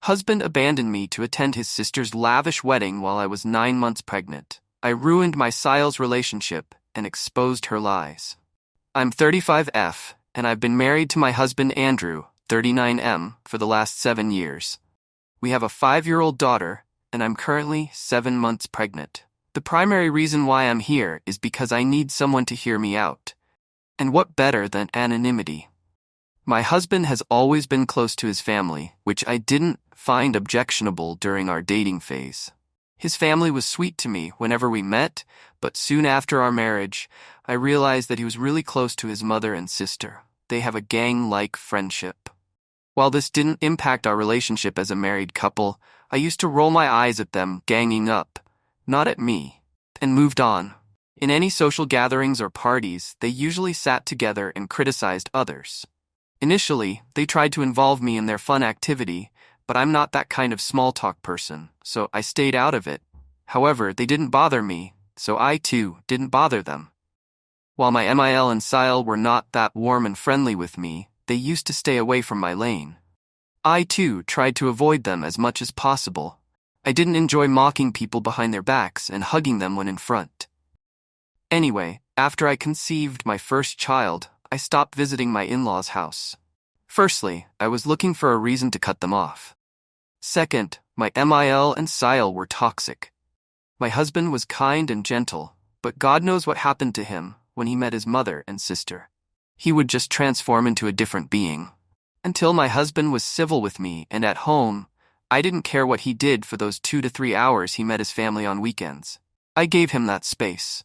Husband abandoned me to attend his sister's lavish wedding while I was 9 months pregnant. I ruined my Sile's relationship and exposed her lies. I'm 35F, and I've been married to my husband Andrew, 39M, for the last 7 years. We have a 5-year-old daughter, and I'm currently 7 months pregnant. The primary reason why I'm here is because I need someone to hear me out. And what better than anonymity? My husband has always been close to his family, which I didn't find objectionable during our dating phase. His family was sweet to me whenever we met, but soon after our marriage, I realized that he was really close to his mother and sister. They have a gang-like friendship. While this didn't impact our relationship as a married couple, I used to roll my eyes at them ganging up, not at me, and moved on. In any social gatherings or parties, they usually sat together and criticized others. Initially, they tried to involve me in their fun activity, but I'm not that kind of small-talk person, so I stayed out of it. However, they didn't bother me, so I too didn't bother them. While my MIL and Sile were not that warm and friendly with me, they used to stay away from my lane. I too tried to avoid them as much as possible. I didn't enjoy mocking people behind their backs and hugging them when in front. Anyway, after I conceived my first child, I stopped visiting my in-laws' house. Firstly, I was looking for a reason to cut them off. Second, my MIL and Sile were toxic. My husband was kind and gentle, but God knows what happened to him when he met his mother and sister. He would just transform into a different being. Until my husband was civil with me and at home, I didn't care what he did for those 2 to 3 hours he met his family on weekends. I gave him that space.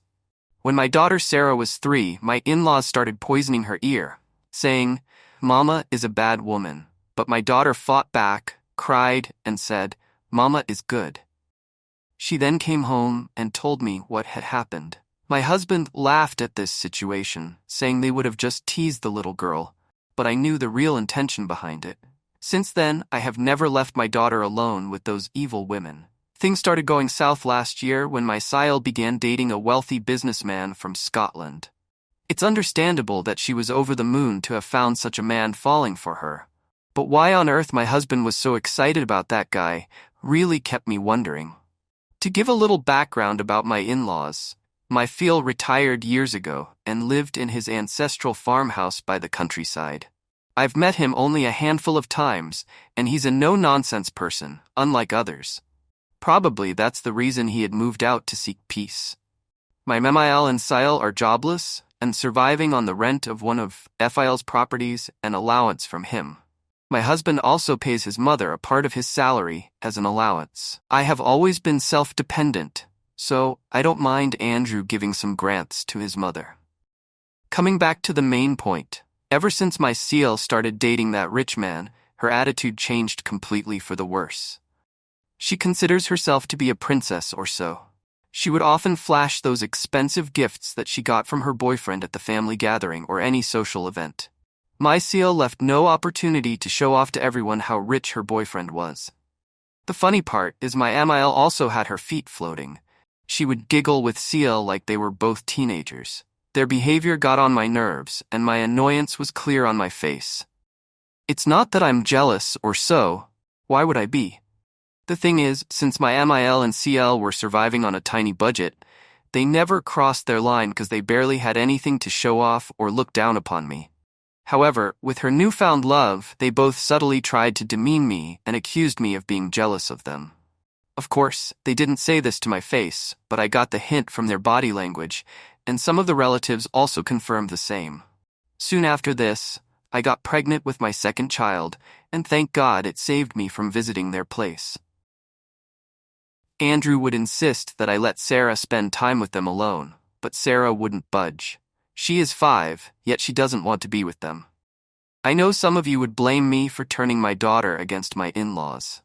When my daughter Sarah was 3, my in-laws started poisoning her ear, saying, "Mama is a bad woman." But my daughter fought back, cried, and said, "Mama is good." She then came home and told me what had happened. My husband laughed at this situation, saying they would have just teased the little girl, but I knew the real intention behind it. Since then, I have never left my daughter alone with those evil women. Things started going south last year when my Sile began dating a wealthy businessman from Scotland. It's understandable that she was over the moon to have found such a man falling for her. But why on earth my husband was so excited about that guy really kept me wondering. To give a little background about my in-laws, my Phil retired years ago and lived in his ancestral farmhouse by the countryside. I've met him only a handful of times, and he's a no-nonsense person, unlike others. Probably that's the reason he had moved out to seek peace. My MIL and Sile are jobless and surviving on the rent of one of FIL's properties and allowance from him. My husband also pays his mother a part of his salary as an allowance. I have always been self-dependent, so I don't mind Andrew giving some grants to his mother. Coming back to the main point, ever since my Seal started dating that rich man, her attitude changed completely for the worse. She considers herself to be a princess or so. She would often flash those expensive gifts that she got from her boyfriend at the family gathering or any social event. My Seal left no opportunity to show off to everyone how rich her boyfriend was. The funny part is my MIL also had her feet floating. She would giggle with Seal like they were both teenagers. Their behavior got on my nerves, and my annoyance was clear on my face. It's not that I'm jealous or so. Why would I be? The thing is, since my MIL and CL were surviving on a tiny budget, they never crossed their line because they barely had anything to show off or look down upon me. However, with her newfound love, they both subtly tried to demean me and accused me of being jealous of them. Of course, they didn't say this to my face, but I got the hint from their body language, and some of the relatives also confirmed the same. Soon after this, I got pregnant with my second child, and thank God it saved me from visiting their place. Andrew would insist that I let Sarah spend time with them alone, but Sarah wouldn't budge. She is 5, yet she doesn't want to be with them. I know some of you would blame me for turning my daughter against my in-laws.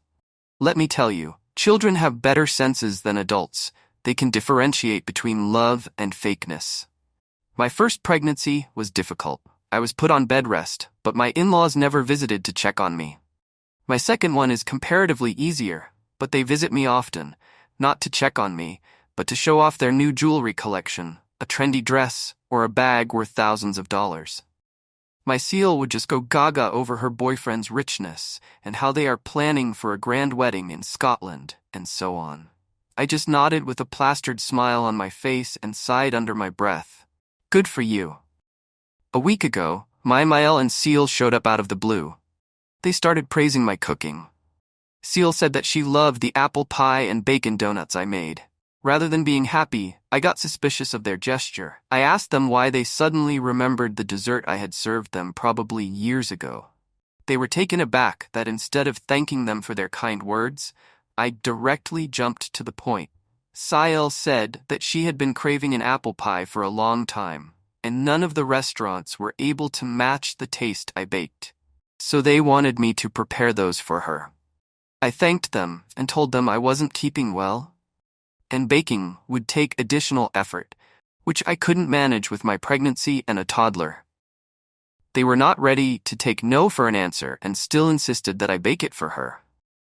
Let me tell you, children have better senses than adults. They can differentiate between love and fakeness. My first pregnancy was difficult. I was put on bed rest, but my in-laws never visited to check on me. My second one is comparatively easier, but they visit me often, not to check on me, but to show off their new jewelry collection, a trendy dress, or a bag worth thousands of dollars. My seal would just go gaga over her boyfriend's richness and how they are planning for a grand wedding in Scotland, and so on. I just nodded with a plastered smile on my face and sighed under my breath. Good for you. A week ago, Mael and Seal showed up out of the blue. They started praising my cooking. Seal said that she loved the apple pie and bacon donuts I made. Rather than being happy, I got suspicious of their gesture. I asked them why they suddenly remembered the dessert I had served them probably years ago. They were taken aback that instead of thanking them for their kind words, I directly jumped to the point. Sael said that she had been craving an apple pie for a long time, and none of the restaurants were able to match the taste I baked. So they wanted me to prepare those for her. I thanked them and told them I wasn't keeping well, and baking would take additional effort, which I couldn't manage with my pregnancy and a toddler. They were not ready to take no for an answer and still insisted that I bake it for her.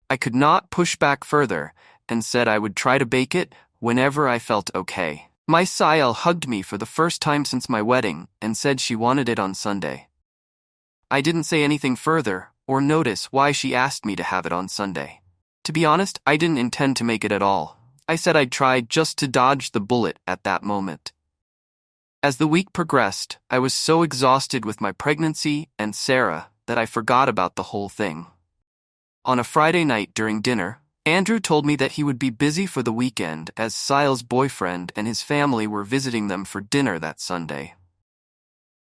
I could not push back further and said I would try to bake it whenever I felt okay. My Sael hugged me for the first time since my wedding and said she wanted it on Sunday. I didn't say anything further or notice why she asked me to have it on Sunday. To be honest, I didn't intend to make it at all. I said I'd try just to dodge the bullet at that moment. As the week progressed, I was so exhausted with my pregnancy and Sarah that I forgot about the whole thing. On a Friday night during dinner, Andrew told me that he would be busy for the weekend as Sael's boyfriend and his family were visiting them for dinner that Sunday.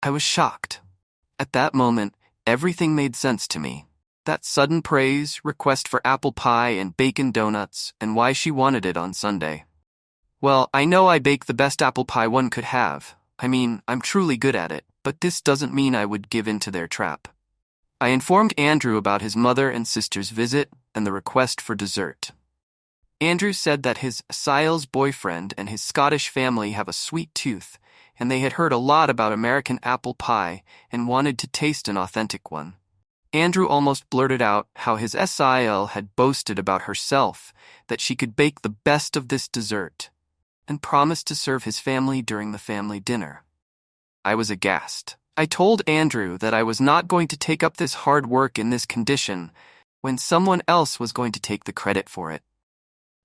I was shocked. At that moment, everything made sense to me. That sudden praise, request for apple pie and bacon donuts, and why she wanted it on Sunday. Well, I know I bake the best apple pie one could have. I mean, I'm truly good at it, but this doesn't mean I would give in to their trap. I informed Andrew about his mother and sister's visit and the request for dessert. Andrew said that his Sael's boyfriend and his Scottish family have a sweet tooth, and they had heard a lot about American apple pie and wanted to taste an authentic one. Andrew almost blurted out how his Sael had boasted about herself that she could bake the best of this dessert, and promised to serve his family during the family dinner. I was aghast. I told Andrew that I was not going to take up this hard work in this condition when someone else was going to take the credit for it.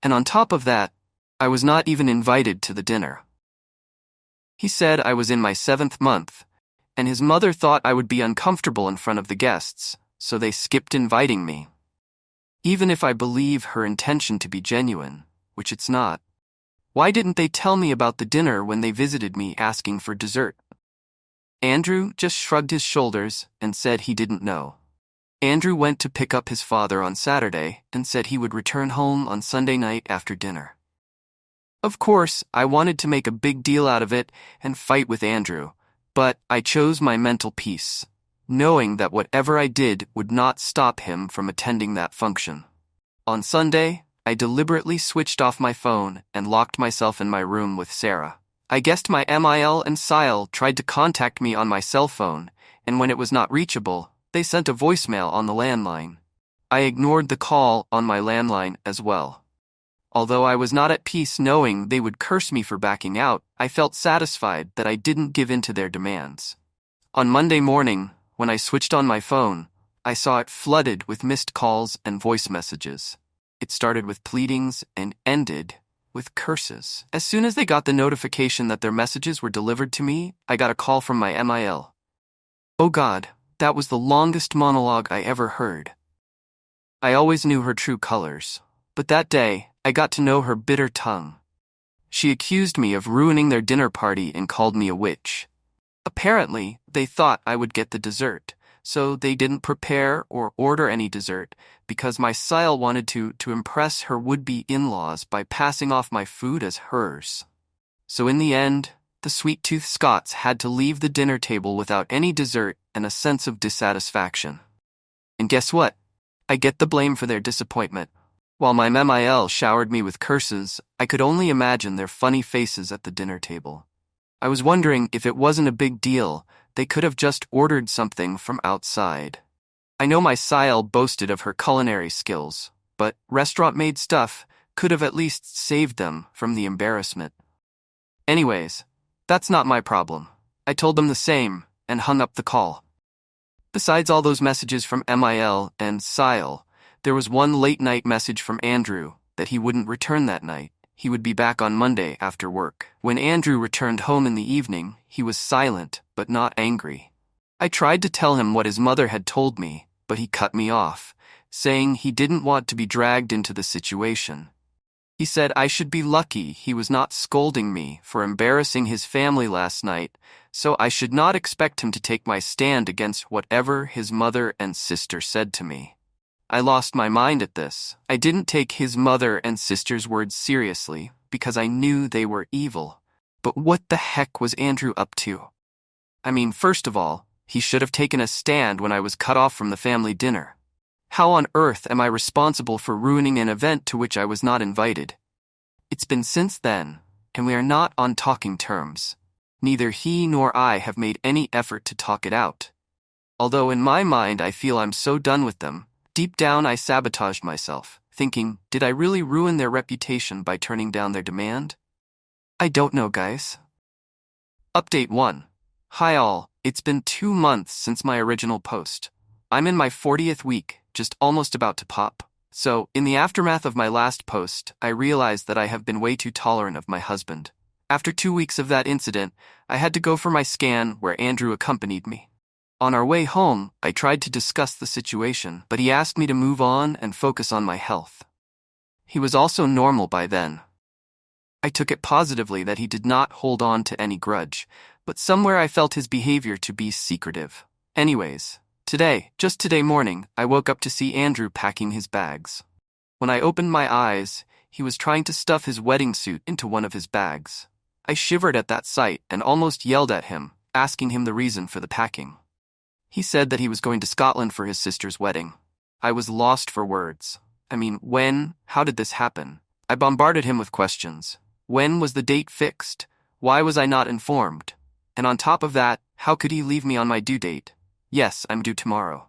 And on top of that, I was not even invited to the dinner. He said I was in my 7th month, and his mother thought I would be uncomfortable in front of the guests, so they skipped inviting me. Even if I believe her intention to be genuine, which it's not, why didn't they tell me about the dinner when they visited me asking for dessert? Andrew just shrugged his shoulders and said he didn't know. Andrew went to pick up his father on Saturday and said he would return home on Sunday night after dinner. Of course, I wanted to make a big deal out of it and fight with Andrew, but I chose my mental peace, knowing that whatever I did would not stop him from attending that function. On Sunday, I deliberately switched off my phone and locked myself in my room with Sarah. I guessed my Mael and Sael tried to contact me on my cell phone, and when it was not reachable, they sent a voicemail on the landline. I ignored the call on my landline as well. Although I was not at peace knowing they would curse me for backing out, I felt satisfied that I didn't give in to their demands. On Monday morning, when I switched on my phone, I saw it flooded with missed calls and voice messages. It started with pleadings and ended with curses. As soon as they got the notification that their messages were delivered to me, I got a call from my Mael. Oh God, that was the longest monologue I ever heard. I always knew her true colors, but that day, I got to know her bitter tongue. She accused me of ruining their dinner party and called me a witch. Apparently, they thought I would get the dessert, so they didn't prepare or order any dessert because my Sael wanted to impress her would-be in-laws by passing off my food as hers. So in the end, the sweet-toothed Scots had to leave the dinner table without any dessert and a sense of dissatisfaction. And guess what? I get the blame for their disappointment. While my Mael showered me with curses, I could only imagine their funny faces at the dinner table. I was wondering if it wasn't a big deal, they could have just ordered something from outside. I know my Sael boasted of her culinary skills, but restaurant-made stuff could have at least saved them from the embarrassment. Anyways, that's not my problem. I told them the same and hung up the call. Besides all those messages from Mil and Sile, there was one late-night message from Andrew that he wouldn't return that night. He would be back on Monday after work. When Andrew returned home in the evening, he was silent but not angry. I tried to tell him what his mother had told me, but he cut me off, saying he didn't want to be dragged into the situation. He said I should be lucky he was not scolding me for embarrassing his family last night, so I should not expect him to take my stand against whatever his mother and sister said to me. I lost my mind at this. I didn't take his mother and sister's words seriously because I knew they were evil. But what the heck was Andrew up to? I mean, first of all, he should have taken a stand when I was cut off from the family dinner. How on earth am I responsible for ruining an event to which I was not invited? It's been since then, and we are not on talking terms. Neither he nor I have made any effort to talk it out. Although in my mind I feel I'm so done with them, deep down I sabotaged myself, thinking, did I really ruin their reputation by turning down their demand? I don't know, guys. Update 1. Hi all, it's been 2 months since my original post. I'm in my 40th week, just almost about to pop. So, in the aftermath of my last post, I realized that I have been way too tolerant of my husband. After 2 weeks of that incident, I had to go for my scan where Andrew accompanied me. On our way home, I tried to discuss the situation, but he asked me to move on and focus on my health. He was also normal by then. I took it positively that he did not hold on to any grudge, but somewhere I felt his behavior to be secretive. Anyways, just today morning, I woke up to see Andrew packing his bags. When I opened my eyes, he was trying to stuff his wedding suit into one of his bags. I shivered at that sight and almost yelled at him, asking him the reason for the packing. He said that he was going to Scotland for his sister's wedding. I was lost for words. I mean, when? How did this happen? I bombarded him with questions. When was the date fixed? Why was I not informed? And on top of that, how could he leave me on my due date? Yes, I'm due tomorrow.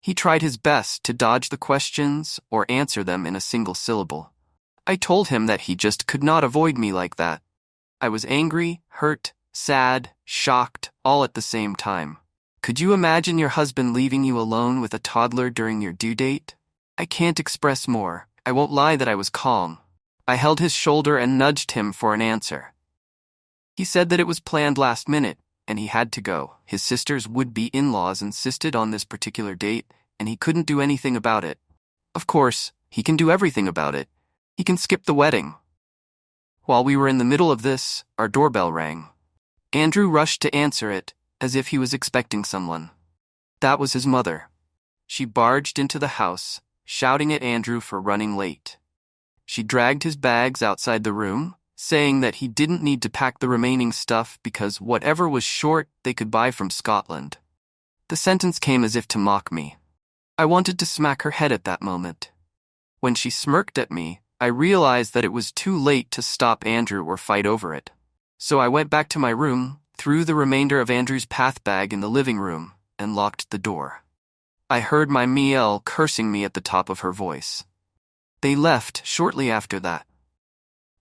He tried his best to dodge the questions or answer them in a single syllable. I told him that he just could not avoid me like that. I was angry, hurt, sad, shocked, all at the same time. Could you imagine your husband leaving you alone with a toddler during your due date? I can't express more. I won't lie that I was calm. I held his shoulder and nudged him for an answer. He said that it was planned last minute, and he had to go. His sister's would-be in-laws insisted on this particular date, and he couldn't do anything about it. Of course, he can do everything about it. He can skip the wedding. While we were in the middle of this, our doorbell rang. Andrew rushed to answer it, as if he was expecting someone. That was his mother. She barged into the house, shouting at Andrew for running late. She dragged his bags outside the room, saying that he didn't need to pack the remaining stuff because whatever was short they could buy from Scotland. The sentence came as if to mock me. I wanted to smack her head at that moment. When she smirked at me, I realized that it was too late to stop Andrew or fight over it. So I went back to my room, threw the remainder of Andrew's path bag in the living room, and locked the door. I heard my Miel cursing me at the top of her voice. They left shortly after that.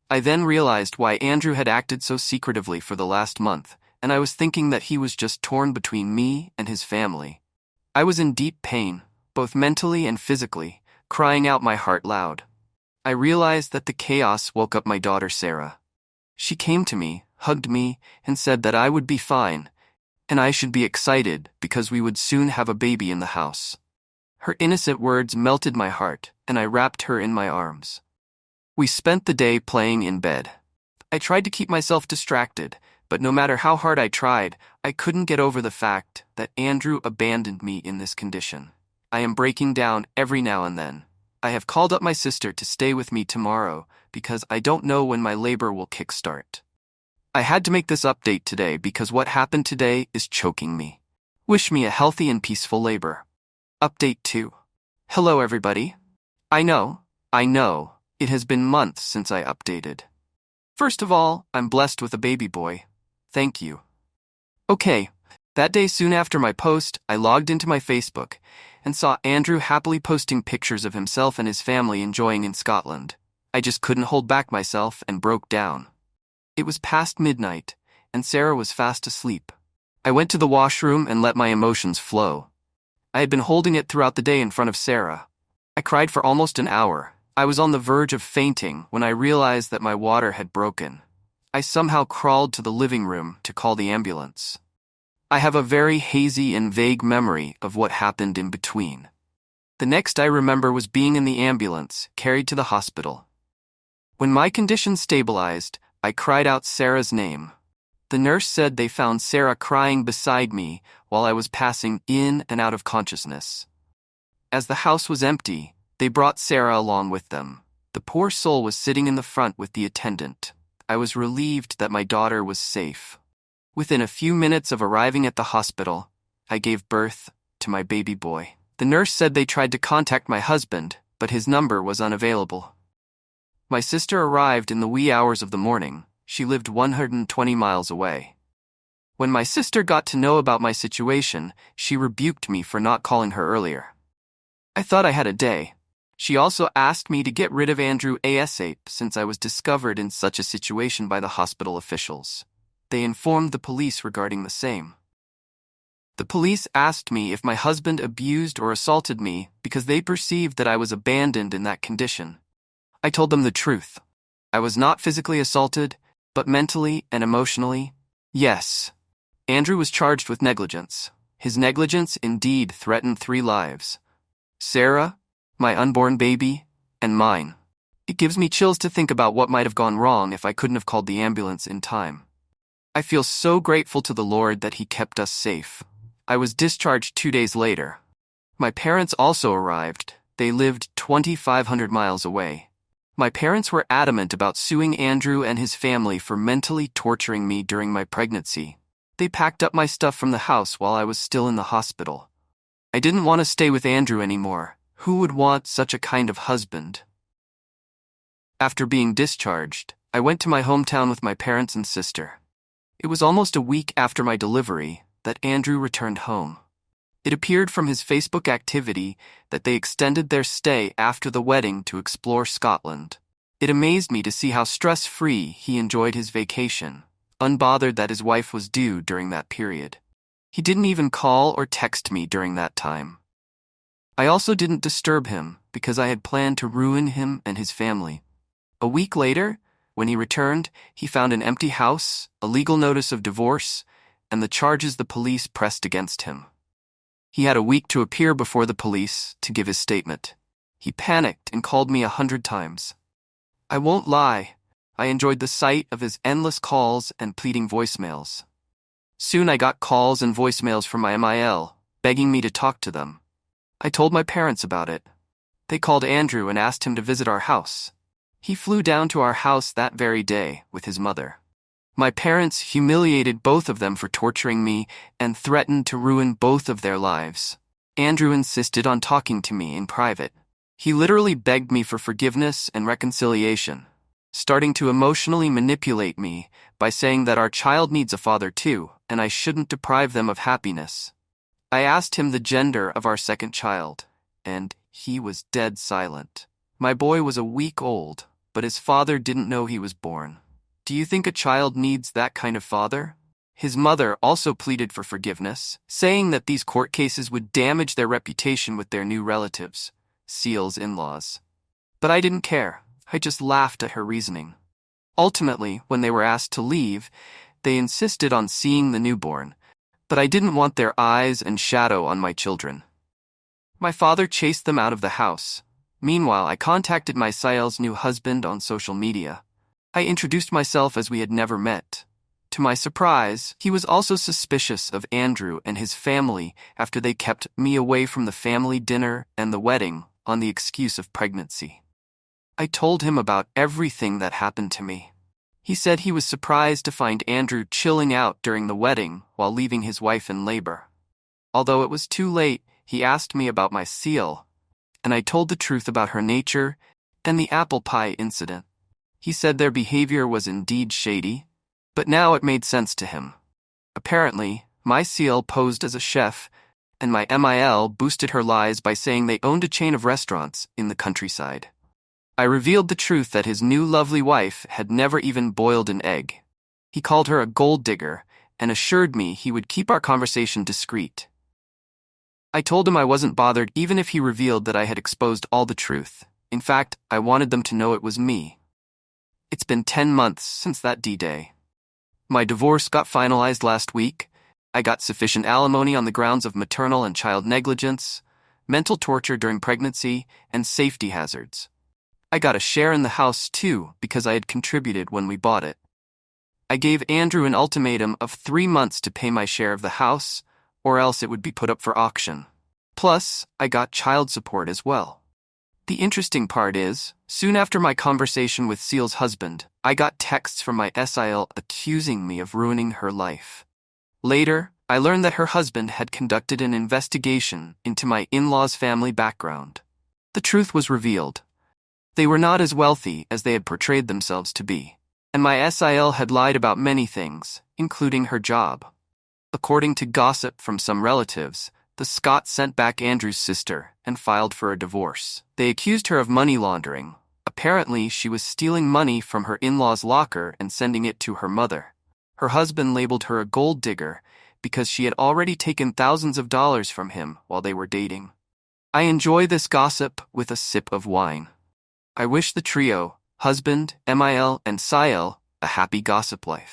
I then realized why Andrew had acted so secretively for the last month, and I was thinking that he was just torn between me and his family. I was in deep pain, both mentally and physically, crying out my heart loud. I realized that the chaos woke up my daughter Sarah. She came to me, hugged me, and said that I would be fine, and I should be excited because we would soon have a baby in the house. Her innocent words melted my heart, and I wrapped her in my arms. We spent the day playing in bed. I tried to keep myself distracted, but no matter how hard I tried, I couldn't get over the fact that Andrew abandoned me in this condition. I am breaking down every now and then. I have called up my sister to stay with me tomorrow because I don't know when my labor will kickstart. I had to make this update today because what happened today is choking me. Wish me a healthy and peaceful labor. Update 2. Hello everybody. I know, it has been months since I updated. First of all, I'm blessed with a baby boy. Thank you. Okay, that day soon after my post, I logged into my Facebook and saw Andrew happily posting pictures of himself and his family enjoying in Scotland. I just couldn't hold back myself and broke down. It was past midnight, and Sarah was fast asleep. I went to the washroom and let my emotions flow. I had been holding it throughout the day in front of Sarah. I cried for almost an hour. I was on the verge of fainting when I realized that my water had broken. I somehow crawled to the living room to call the ambulance. I have a very hazy and vague memory of what happened in between. The next I remember was being in the ambulance, carried to the hospital. When my condition stabilized, I cried out Sarah's name. The nurse said they found Sarah crying beside me while I was passing in and out of consciousness. As the house was empty, they brought Sarah along with them. The poor soul was sitting in the front with the attendant. I was relieved that my daughter was safe. Within a few minutes of arriving at the hospital, I gave birth to my baby boy. The nurse said they tried to contact my husband, but his number was unavailable. My sister arrived in the wee hours of the morning. She lived 120 miles away. When my sister got to know about my situation, she rebuked me for not calling her earlier. I thought I had a day. She also asked me to get rid of Andrew ASAP since I was discovered in such a situation by the hospital officials. They informed the police regarding the same. The police asked me if my husband abused or assaulted me because they perceived that I was abandoned in that condition. I told them the truth. I was not physically assaulted, but mentally and emotionally, yes. Andrew was charged with negligence. His negligence indeed threatened 3 lives. Sarah, my unborn baby, and mine. It gives me chills to think about what might have gone wrong if I couldn't have called the ambulance in time. I feel so grateful to the Lord that He kept us safe. I was discharged 2 days later. My parents also arrived. They lived 2,500 miles away. My parents were adamant about suing Andrew and his family for mentally torturing me during my pregnancy. They packed up my stuff from the house while I was still in the hospital. I didn't want to stay with Andrew anymore. Who would want such a kind of husband? After being discharged, I went to my hometown with my parents and sister. It was almost a week after my delivery that Andrew returned home. It appeared from his Facebook activity that they extended their stay after the wedding to explore Scotland. It amazed me to see how stress-free he enjoyed his vacation, unbothered that his wife was due during that period. He didn't even call or text me during that time. I also didn't disturb him because I had planned to ruin him and his family. A week later, when he returned, he found an empty house, a legal notice of divorce, and the charges the police pressed against him. He had a week to appear before the police to give his statement. He panicked and called me 100 times. I won't lie, I enjoyed the sight of his endless calls and pleading voicemails. Soon I got calls and voicemails from my MIL, begging me to talk to them. I told my parents about it. They called Andrew and asked him to visit our house. He flew down to our house that very day with his mother. My parents humiliated both of them for torturing me and threatened to ruin both of their lives. Andrew insisted on talking to me in private. He literally begged me for forgiveness and reconciliation, starting to emotionally manipulate me by saying that our child needs a father too, and I shouldn't deprive them of happiness. I asked him the gender of our second child, and he was dead silent. My boy was a week old, but his father didn't know he was born. Do you think a child needs that kind of father? His mother also pleaded for forgiveness, saying that these court cases would damage their reputation with their new relatives, Seal's in-laws. But I didn't care. I just laughed at her reasoning. Ultimately, when they were asked to leave, they insisted on seeing the newborn, but I didn't want their eyes and shadow on my children. My father chased them out of the house. Meanwhile, I contacted my Sael's new husband on social media. I introduced myself as we had never met. To my surprise, he was also suspicious of Andrew and his family after they kept me away from the family dinner and the wedding on the excuse of pregnancy. I told him about everything that happened to me. He said he was surprised to find Andrew chilling out during the wedding while leaving his wife in labor. Although it was too late, he asked me about my Seal, and I told the truth about her nature and the apple pie incident. He said their behavior was indeed shady, but now it made sense to him. Apparently, my Seal posed as a chef, and my MIL boosted her lies by saying they owned a chain of restaurants in the countryside. I revealed the truth that his new lovely wife had never even boiled an egg. He called her a gold digger and assured me he would keep our conversation discreet. I told him I wasn't bothered even if he revealed that I had exposed all the truth. In fact, I wanted them to know it was me. It's been 10 months since that D-Day. My divorce got finalized last week. I got sufficient alimony on the grounds of maternal and child negligence, mental torture during pregnancy, and safety hazards. I got a share in the house too because I had contributed when we bought it. I gave Andrew an ultimatum of 3 months to pay my share of the house, or else it would be put up for auction. Plus, I got child support as well. The interesting part is, soon after my conversation with Seal's husband, I got texts from my SIL accusing me of ruining her life. Later, I learned that her husband had conducted an investigation into my in-laws' family background. The truth was revealed. They were not as wealthy as they had portrayed themselves to be, and my SIL had lied about many things, including her job. According to gossip from some relatives, the Scotts sent back Andrew's sister and filed for a divorce. They accused her of money laundering. Apparently, she was stealing money from her in-laws' locker and sending it to her mother. Her husband labeled her a gold digger because she had already taken thousands of dollars from him while they were dating. I enjoy this gossip with a sip of wine. I wish the trio, husband, MIL, and SIL, a happy gossip life.